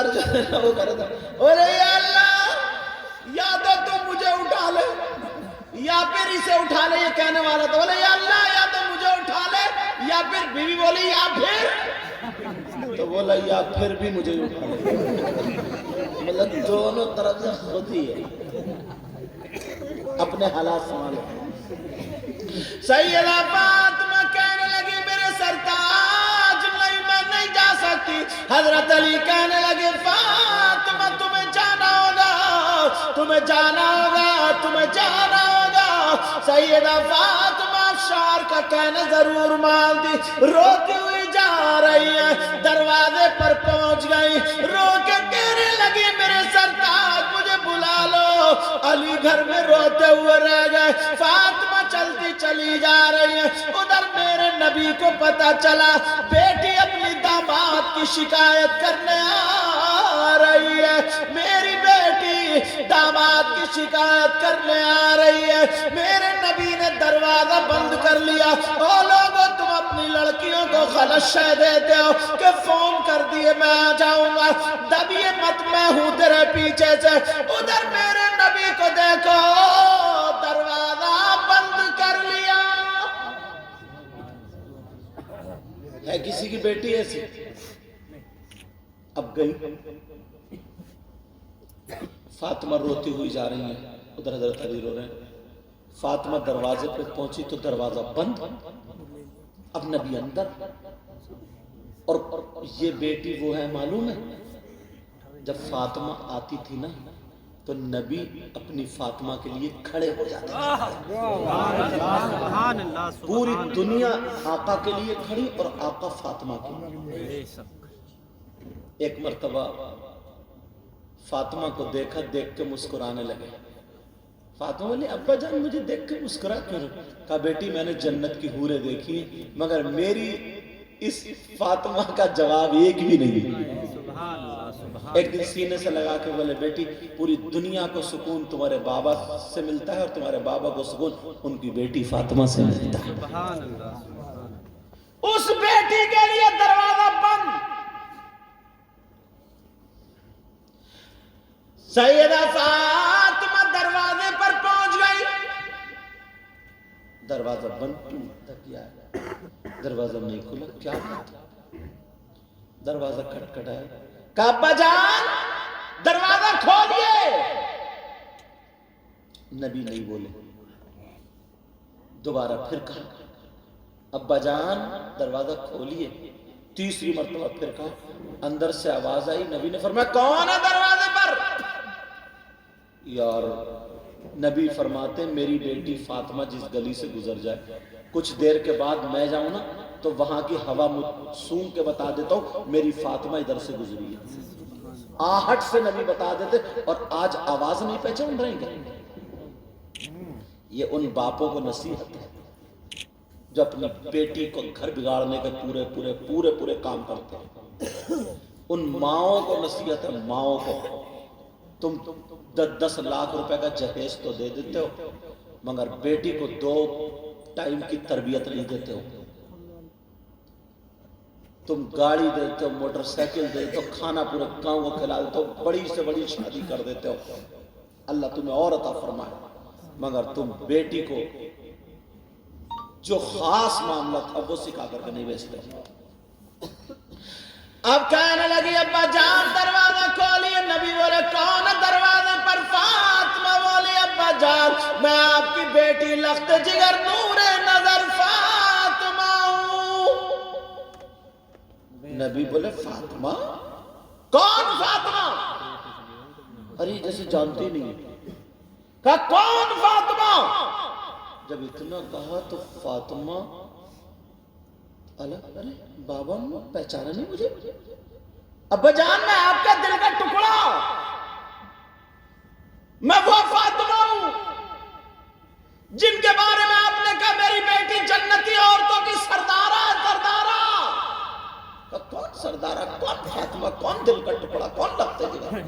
وہ کر رہا تھا ارے یا اللہ یا تو مجھے اٹھا لے یا پھر اسے اٹھا لے، یہ کہنے والا تھا بولے یا اللہ یا تو مجھے اٹھا لے یا پھر بیوی بولی یا پھر، تو بولا یا پھر بھی مجھے اٹھا لے، مطلب دونوں طرف سے خود ہی ہے، اپنے حالات سنبھالو۔ سیدہ فاطمہ کہنے لگی میرے سرتاج نہیں میں نہیں جا سکتی۔ حضرت علی کہنے لگے فاطمہ تمہیں جانا ہوگا، تمہیں جانا ہوگا، تمہیں جانا ہوگا۔ سیدہ فاطمہ افشار کا کہنا ضرور مان دی، روتی ہوئی جا رہی ہے، دروازے پر پہنچ گئی، رو کے کہنے لگی میرے سرتاج مجھے بلا لو۔ علی گھر میں روتے ہوئے رہ گئے، فاطمہ چلتی چلی جا رہی ہے۔ ادھر میرے نبی کو پتا چلا بیٹی اپنی داماد کی شکایت کرنے آ رہی ہے، میری بیٹی داماد کی شکایت کرنے آ رہی ہے۔ میرے نبی نے دروازہ بند کر لیا، او لوگو تم اپنی لڑکیوں کو خلشہ دیتے ہو کہ فون کر دیے میں آ جاؤں گا، دبیے مت میں ہوں تیرے پیچھے سے۔ ادھر میرے نبی کو دیکھو دروازہ بند کر لیا۔ ہے کسی کی بیٹی ایسی؟ اب گئی فاطمہ روتی ہوئی جا رہی ہیں، ادھر حضرت علی رو رہے ہیں۔ فاطمہ دروازے پہ پہنچی تو دروازہ بند، اب نبی اندر، اور یہ بیٹی وہ ہے معلوم ہے جب فاطمہ آتی تھی نا تو نبی اپنی فاطمہ کے لیے کھڑے ہو جاتے تھے، پوری دنیا آقا کے لیے کھڑی اور آقا فاطمہ کے لیے۔ ایک مرتبہ فاطمہ کو دیکھا، دیکھ کے مسکرانے لگے۔ فاطمہ بولی ابا جان مجھے دیکھ کے مسکرا کیوں؟ کہا بیٹی میں نے جنت کی حوریں دیکھی مگر میری اس فاطمہ کا جواب ایک بھی نہیں۔ ایک دن سینے سے لگا کے بولے بیٹی پوری دنیا کو سکون تمہارے بابا سے ملتا ہے اور تمہارے بابا کو سکون ان کی بیٹی فاطمہ سے ملتا ہے۔ اس بیٹی کے لیے دروازہ بند۔ سیدہ فاطمہ دروازے پر پہنچ گئی، دروازہ بند کیا، دروازہ نہیں کھلا، کیا کرتا؟ دروازہ کھٹکھٹایا، کہا ابا جان دروازہ کھولیے۔ نبی نہیں بولے، دوبارہ پھر کہا ابا جان دروازہ کھولیے، تیسری مرتبہ پھر کہا، اندر سے آواز آئی، نبی نے فرمایا کون ہے دروازے پر؟ یار نبی فرماتے میری بیٹی فاطمہ جس گلی سے گزر جائے کچھ دیر کے بعد میں جاؤں نا تو وہاں کی ہوا سونگ کے بتا دیتا ہوں میری فاطمہ ادھر سے گزری ہے، آہٹ سے نبی بتا دیتے، اور آج آواز نہیں پہچان رہے گے۔ یہ ان باپوں کو نصیحت ہے جو اپنی بیٹی کو گھر بگاڑنے کے پورے کام کرتے ہیں۔ ان ماؤں کو نصیحت ہے، ماؤں کو تم 10 لاکھ روپے کا جہیز تو دے دیتے ہو مگر بیٹی کو 2 ٹائم کی تربیت نہیں دیتے ہو، تم گاڑی دیتے ہو، موٹر سائیکل دیتے ہو، کھانا پورے گاؤں کو کھلا دیتے ہو، بڑی سے بڑی شادی کر دیتے ہو، اللہ تمہیں اور عطا فرمائے، مگر تم بیٹی کو جو خاص معاملہ تھا وہ سکھا کر کے نہیں بھیجتے ہو۔ اب کہنے لگی ابا جان دروازہ کھولیے، نبی بولے کون ہے دروازے پر؟ فاطمہ بولی ابا جان میں آپ کی بیٹی لخت جگر نور نظر فاطمہ ہوں۔ نبی بولے فاطمہ؟ کون فاطمہ؟ ارے جیسے جانتی نہیں، کہا کون فاطمہ؟ جب اتنا کہا تو فاطمہ ارے بابا پہچانا نہیں مجھے؟ ابا جان میں آپ کا دل کا ٹکڑا، میں وہ فاطمہ ہوں جن کے بارے میں آپ نے کہا میری بیٹی جنتی عورتوں کی سردارہ سردارہ۔ کون سردارہ، کون فاطمہ، کون دل کا ٹکڑا، کون لگتے جگہ؟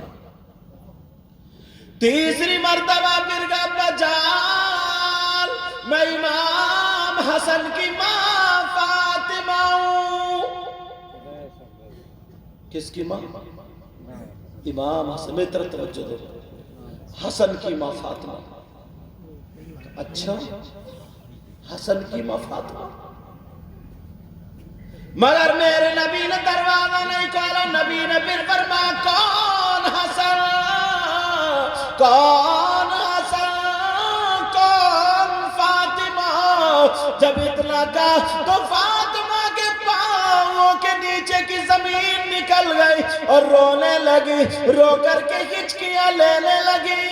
تیسری مرتبہ پھر کہا ابا جان میں امام حسن کی ماں فاطمہ ہوں۔ کس کی ماں؟ امام حسن میں طرف توجہ دو، حسن کی ماں فاطمہ، اچھا حسن کی ماں فاطمہ، مگر میرے نبی نے دروازہ نہیں کھولا، نبی نے پھر فرمایا کون حسن، کون حسن، کون فاطمہ، جب اتنا کہا تو فاطمہ کے پاؤں کے نیچے کی زمین نکل گئی اور رونے لگی، رو کر کے ہچکیاں لینے لگی،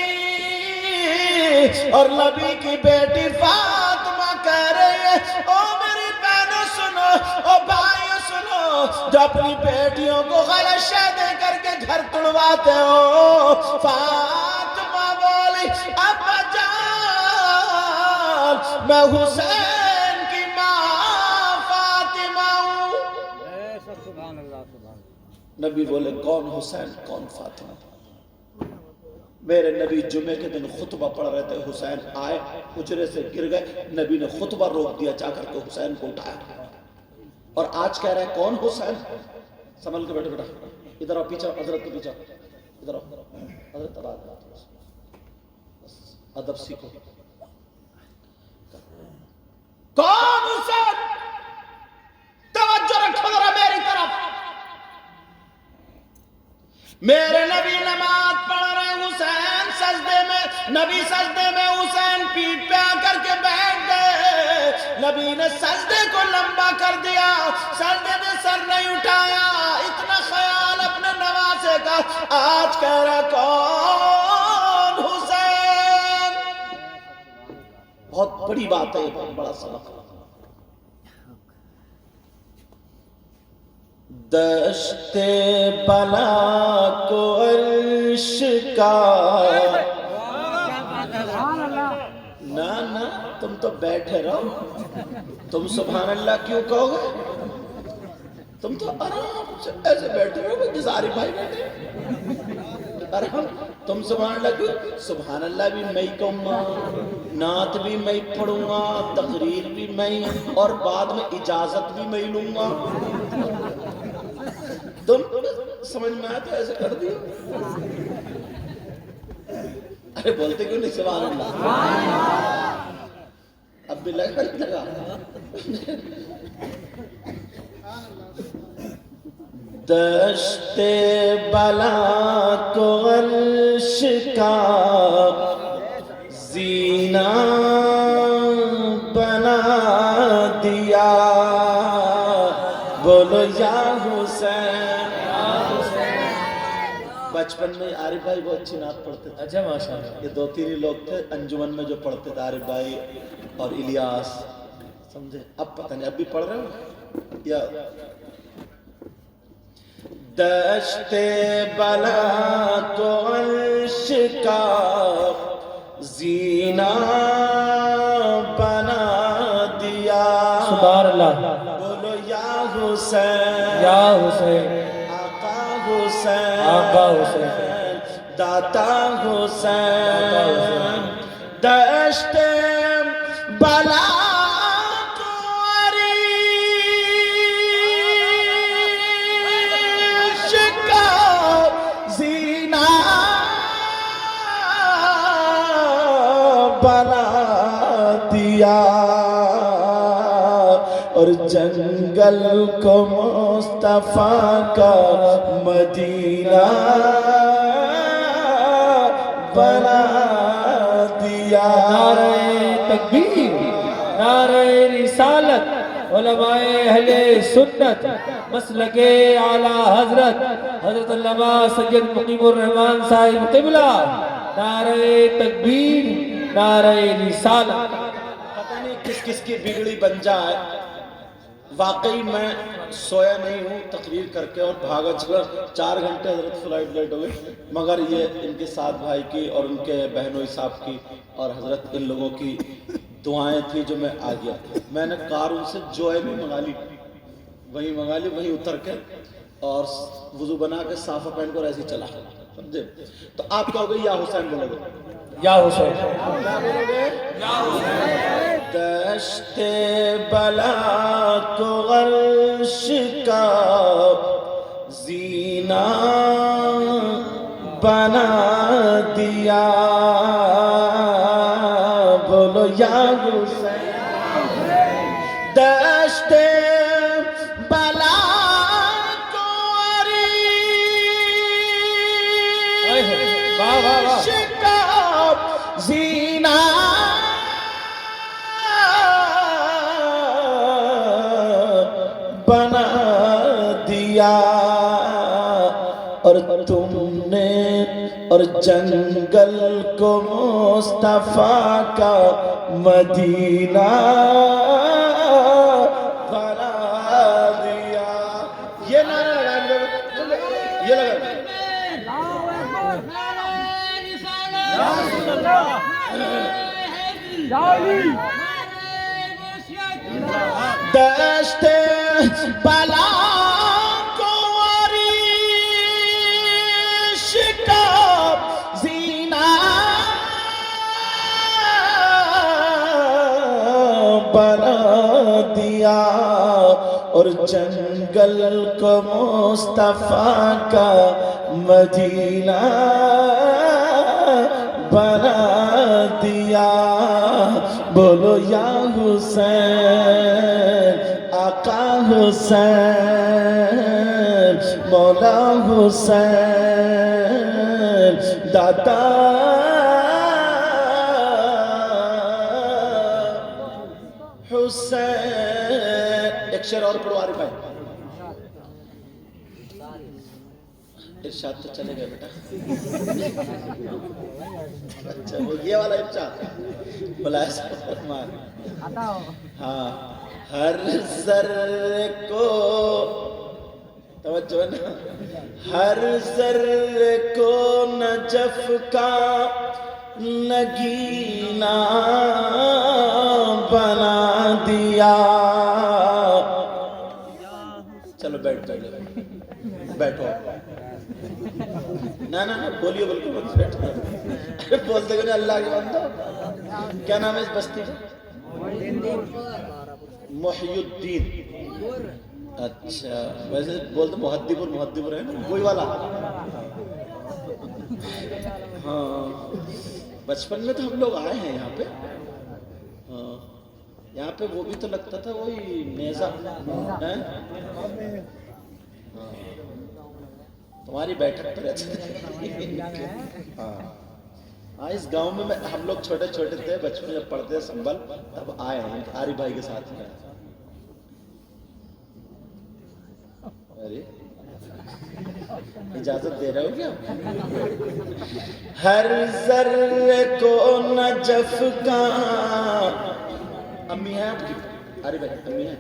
اور نبی کی بیٹی فاطمہ کہہ رہی ہے او میری بہنوں سنو، او بھائیوں سنو، جو اپنی بیٹیوں کو غلط شے دے کر کے گھر تڑواتے ہو، فاطمہ بولی ابا جان میں حسین کی ماں فاطمہ ہوں۔ سبحان اللہ سبحان اللہ۔ نبی بولے کون حسین کون فاطمہ؟ میرے نبی جمعے کے دن خطبہ پڑھ رہے تھے، حسین آئے حجرے سے گر گئے، نبی نے خطبہ روک دیا، جا کر کے حسین کو اٹھایا، اور آج کہہ رہے ہیں کون حسین؟ سنبھل کے بیٹھے بیٹا، ادھر آؤ پیچھے، حضرت کے پیچھے ادھر آؤ، حضرت ادب سیکھو، کون حسین؟ توجہ رکھو ذرا میری طرف، میرے نبی نماز پڑھ رہے حسین سجدے میں، نبی سجدے میں، حسین پیٹ پہ آ کر کے بیٹھ گئے، نبی نے سجدے کو لمبا کر دیا، سجدے میں سر نہیں اٹھایا، اتنا خیال اپنے نواسے کا، آج کہہ رہا کون حسین؟ بہت بڑی بات ہے، بہت بڑا سبق۔ دشت بلا کو عرش کا، نا تم تو بیٹھے رہو، تم سبحان اللہ کیوں کہو گے؟ تم تو آرام سے ایسے بیٹھے رہو، جزاری بھائی بیٹھے آرام، تم سبحان اللہ کیوں؟ سبحان اللہ بھی میں کہوں گا، نعت بھی میں پڑھوں گا، تقریر بھی میں، اور بعد میں اجازت بھی میں لوں گا، تم سمجھ میں آیا تو ایسے کر دیا، ارے بولتے کیوں نہیں سبحان اللہ؟ اب بھی لگا نہیں لگا؟ دشت بلا کو عرش کا زینہ بنا دیا، بولو یا حسین۔ بچپن میں عارف بھائی بہت اچھی نعت پڑھتے تھے، اچھا ماشاءاللہ، یہ دو تین ہی لوگ تھے انجمن میں جو پڑھتے تھے، عارف بھائی اور الیاس، سمجھے؟ اب پتہ نہیں اب بھی پڑھ رہے ہو یا؟ دشت بلا کو عرش کا زینہ بنا دیا، سبحان اللہ، بولو یا حسین، یا حسین، آقا حسین، آقا حسین، داتا حسین، دشت بلا کو عرش کا زینہ بنا دیا، اور جنگل کو مصطفیٰ کا مدینہ بنا دیا۔ نعرہ تکبیر، نعرہ رسالت، علماء اہل سنت، مسلک اعلیٰ حضرت حضرت علامہ سید مقیم الرحمن صاحب قبلہ، نعرہ تکبیر، نعرہ رسالت۔ پتہ نہیں کس کس کی بگڑی بن جائے، واقعی میں سویا نہیں ہوں تقریر کر کے اور بھاگا چلا، 4 گھنٹے حضرت فلائٹ لیٹ ہو گئی، مگر یہ ان کے ساتھ بھائی کی اور ان کے بہنوئی صاحب کی اور حضرت ان لوگوں کی دعائیں تھی جو میں آ گیا۔ میں نے کار ان سے جوئے بھی منگا لی، وہیں منگا لی، وہیں اتر کے اور وضو بنا کے صافہ پہن کر ایسے چلا، سمجھے؟ تو آپ کہو گے یا حسین بولو گے؟ یا حسین، کیا بولو گے؟ یا حسین۔ دشت بلا کو عرش کا زینہ بنا دیا بولو یا حسین دشت بلا کو شکاب زینا بنا دیا اور تم نے اور جنگل کو مصطفیٰ کا مدینہ بنا دیا. یہ نعرہ لگائیں یہ لگائیں دشت بلا کو شکاب زینا بنا دیا اور جنگل کو مصطفیٰ کا مدینہ بنا دیا. بولو یا حسین آقا حسین مولا حسین دادا حسین. ایک شعر اور پڑھو عارف بھائی. ارشاد تو چلے گئے بیٹا. اچھا وہ یہ والا ارشاد بلا ہاں ہر ذرے کو توجہ نا ہر ذرے کو نجف کا نگینہ بنا دیا. چلو بیٹھ جائے بیٹھو نا نا بولیے بالکل بیٹھو بولتے کہ اللہ کے بندہ. کیا نام ہے اس بستی کا؟ محی الدین. اچھا ویسے بولتے محدب المحدب ہے نا وہی والا. ہاں بچپن میں تو ہم لوگ آئے ہیں یہاں پہ. ہاں یہاں پہ وہ بھی تو لگتا تھا وہی نیزہ. تمہاری بیٹھک پر رہتے تھے. ہاں اس گاؤں میں ہم لوگ چھوٹے چھوٹے تھے بچپن جب پڑھتے تھے سنبل تب آئے ہیں عارف بھائی کے ساتھ میں. ارے اجازت دے رہے ہو کیا؟ ہر ذرے کو نجف کا. امی ہیں آپ کی؟ عارف بھائی امی ہیں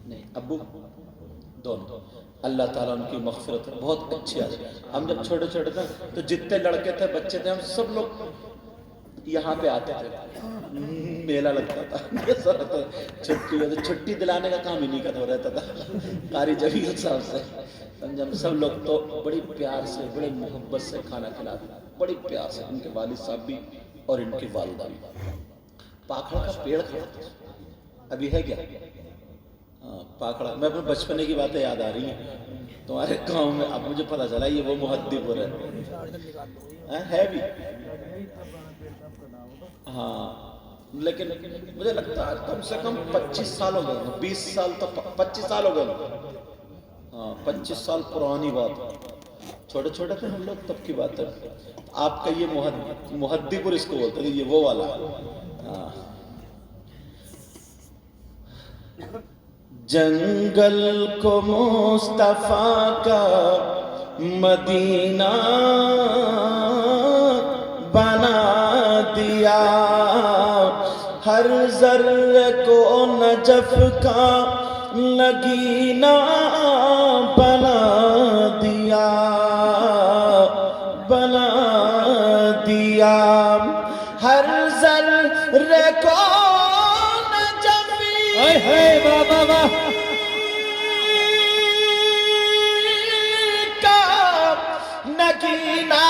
نہیں ابو دونوں. اللہ تعالیٰ ان کی مغفرت ہے. بہت اچھی آج. ہم جب چھوٹے چھوٹے تھے تو جتنے لڑکے تھے بچے تھے ہم سب لوگ یہاں پہ آتے تھے. میلہ لگتا تھا چھٹی ہوتی چھٹی دلانے کا کام انہیں کا تو رہتا تھا قاری جمیل صاحب سے. ہم سب لوگ تو بڑی پیار سے بڑے محبت سے کھانا کھلاتے بڑی پیار سے. ان کے والد صاحب بھی اور ان کی والدہ بھی. پاکھڑا کا پیڑ کھڑا تھا ابھی ہے کیا؟ پاکڑا. میں اپنے بچپنے کی باتیں یاد آ رہی ہیں تمہارے گاؤں میں. اب مجھے پتا چلا یہ وہ محدب ہو رہے ہے بھی. ہاں لیکن مجھے لگتا ہے کم سے کم 25 سال ہو گئے 20 سال تو 25 سال ہو گئے. ہاں 25 سال پرانی بات. چھوٹے چھوٹے تھے ہم لوگ تب کی بات ہے. آپ کا یہ محدب اور اس کو بولتے تھے یہ وہ والا. ہاں جنگل کو مصطفیٰ کا مدینہ بنا دیا. ہر ذرے کو نجف کا نگینہ بنا دیا بنا دیا. ہر ذرے کو بابا کا نگینہ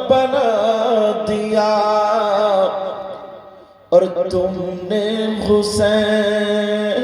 بنا دیا. اور تم نے حسین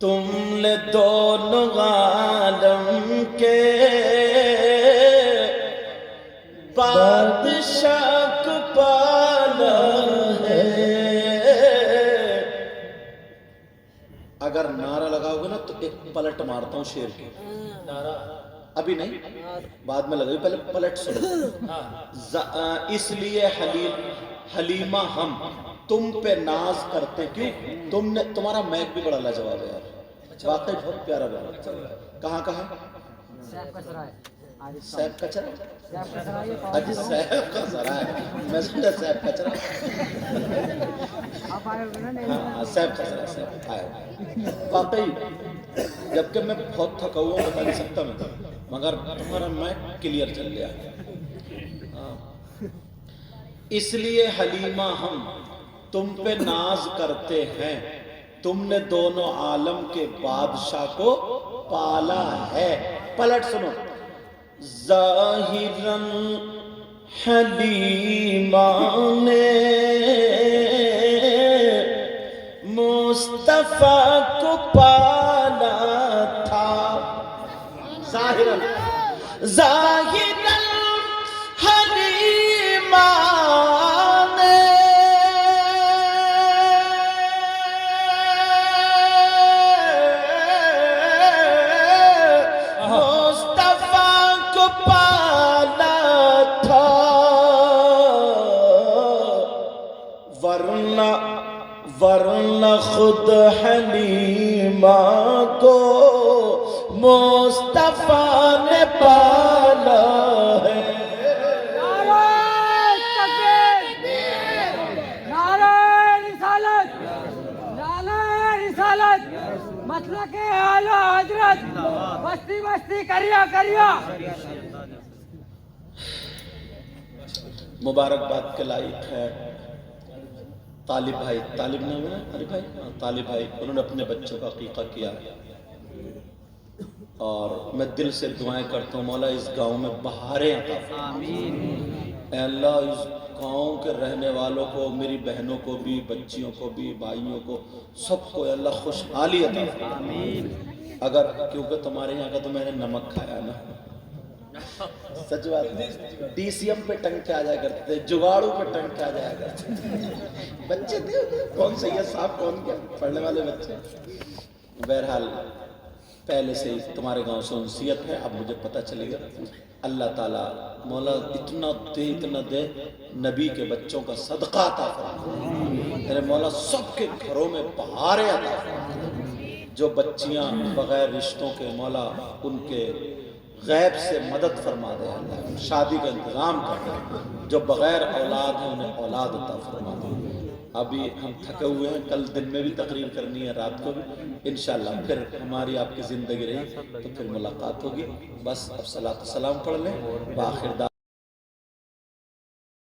تم نے دونوں عالم کے بادشاہ کو پالا ہے. اگر نعرہ لگاؤ گے نا تو ایک پلٹ مارتا ہوں شیر کی. ابھی نہیں، بعد میں لگائی، پہلے پلٹ سنو. اس لیے حلیمہ ہم تم پہ ناز کرتے. کیوں؟ تمہارا میک بھی بڑا لاجواب ہے یار، واقعی بہت پیارا بنا. کہاں کہاں؟ سیب کچرا. اجی سیب کا سرائے، میں سمجھا سیب کچرا. ہاں سیب کچرا، سیب آیا. واقعی جبکہ میں بہت تھکا ہوا بتا نہیں سکتا میں، مگر تمہارا میک کلیئر چل گیا. اس لیے حلیمہ ہم تم پہ ناز کرتے ہیں، تم نے دونوں عالم کے بادشاہ کو پالا ہے. پلٹ سنو. ظاہراً حلیمہ نے مصطفیٰ کو پالا تھا. ظاہراً حلیمہ ورنہ خود حلیمہ کو مصطفیٰ نے پالا ہے. نعرہ تکبیر، نعرہ رسالت، نعرہ رسالت، مسلک اعلیٰ حضرت. بستی بستی کریا کریا. مبارکباد کے لائق ہے طالب بھائی. طالب نام ہے ارے بھائی، طالب بھائی، انہوں نے اپنے بچوں کا عقیقہ کیا اور میں دل سے دعائیں کرتا ہوں مولا اس گاؤں میں بہاریں عطا فرما. اے اللہ اس گاؤں کے رہنے والوں کو، میری بہنوں کو بھی، بچیوں کو بھی، بھائیوں کو، سب کو اے اللہ خوشحالی عطا فرما. اگر کیونکہ تمہارے یہاں کا تو میں نے نمک کھایا نا، سچ بات. ڈی سی ایم پہ ٹنگ کے آ جایا کرتے تھے، جگاڑوں پہ ٹنگ کے آ جایا کرتے تھے. بچے تھے کون سید صاحب کون کیا پڑھنے والے بچے. بہرحال پہلے سے تمہارے گاؤں سے انسیت ہے، اب مجھے پتہ چلے گا. اللہ تعالیٰ مولا اتنا دے نبی کے بچوں کا صدقہ عطا فرما. میرے مولا سب کے گھروں میں بہاریں عطا فرما. جو بچیاں بغیر رشتوں کے مولا ان کے غیب سے مدد فرما دے. اللہ شادی کا انتظام کر دے. جو بغیر اولاد ہیں انہیں اولاد عطا فرما دے. ابھی ہم تھکے ہوئے ہیں، کل دن میں بھی تقریر کرنی ہے، رات کو بھی انشاءاللہ. پھر ہماری آپ کی زندگی رہی تو پھر ملاقات ہوگی. بس اب صلاۃ و سلام پڑھ لیں. بآخر